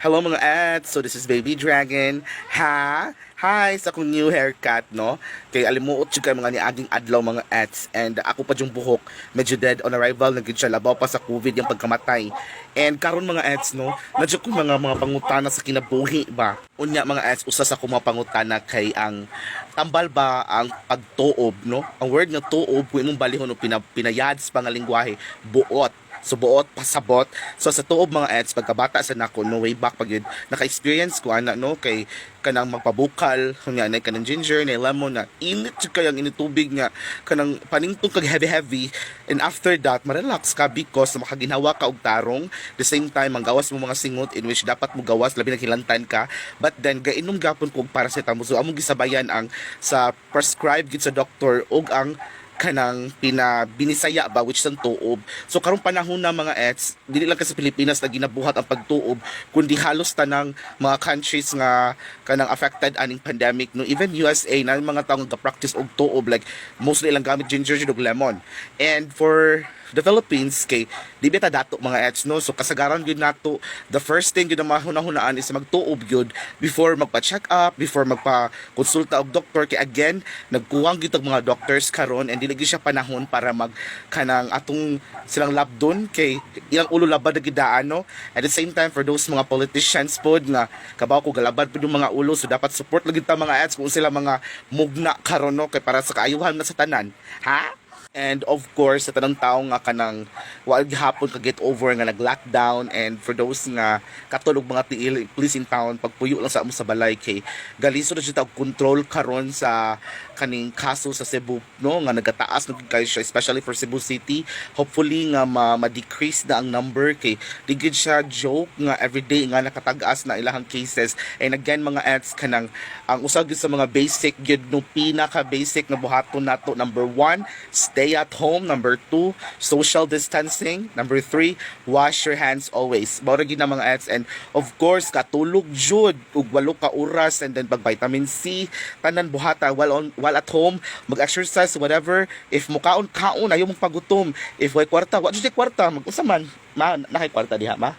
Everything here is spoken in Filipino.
Hello mga ads, so this is Baby Dragon. Hi sa akong new haircut, no? Kay alimuot siya kay mga niaging adlaw mga ads. And ako pa yung buhok, medyo dead on arrival, naging siya labaw pa sa COVID yung pagkamatay. And karon mga ads, no? Nadyo ko mga pangutana sa kinabuhi ba? Unya mga ads, usa sa akong mga pangutana kay ang tambal ba ang pagtuob, no? Ang word nga tuob, kung imong balihon o pinayads pa nga lingwahe, buot. So buot, pasabot. So sa tuob mga ads, pagkabata sa nako, no way back pag yun, naka-experience ko ana no kay kanang magpabukal, kunya na kanang ginger, na lemon na init jud kayang initubig nga kanang paningtong kag heavy and after that ma-relax ka because makaginawa ka og tarong, the same time manggawas mo mga singot in which dapat mo gawas labi naghilantan ka, but then gainom gapon ko og paracetamol. So among gisabayan ang sa prescribed gid sa doktor og ang kanang binisaya ba which ang tuob. So karong panahon na mga ex, dili lang kasi sa Pilipinas na ginabuhat ang pagtuob, kundi halos tanang mga countries nga kanang affected aning pandemic, no, even USA na mga taong ga-practice og tuob, like mostly ilang gamit ginger ug lemon. And for the Philippines kay di beta dato mga ex, no, so kasagaran gyud nato the first thing gyud na mahuna-hunaan is magtuob gyud before magpa-check up, before magpa-konsulta og doktor. Kay again nagkuwang gyud og mga doctors karon and dili gyud siya panahon para mag kanang atong silang labdon kay ilang ulo labad na gidaan, no. At the same time for those mga politicians pod nga kabaw ko galabad pod yung mga ulo, so dapat support lagi ta mga ex kung sila mga mugna karon, no, kay para sa kaayuhan na sa tanan, ha. And of course, sa tanang tao nga kanang wag hapon ka get over nga nag-lockdown, and for those nga katulog mga tiil, please in town pagpuyo lang sa amo sa balay kay galiso na siya og control karon sa kaning kaso sa Cebu, no, nga nagataas na kayo siya, especially for Cebu City. Hopefully nga ma-decrease na ang number kay di gid siya joke nga everyday nga nakatag-as na ilahang cases. And again mga ads, kanang ang usag sa mga basic gyud no, pinaka basic na buhaton nato, number 1, stay at home. Number 2, social distancing. Number 3, wash your hands always. Mao gyud na mga ads. And of course katulog jud ug 8 ka oras, and then pag vitamin C tanan buhata while at home, mag-exercise whatever. If mukaon kaon ayo mong pagutom, if way kwarta wa jud kwarta mag-usa man ma nakay kwarta diha ma.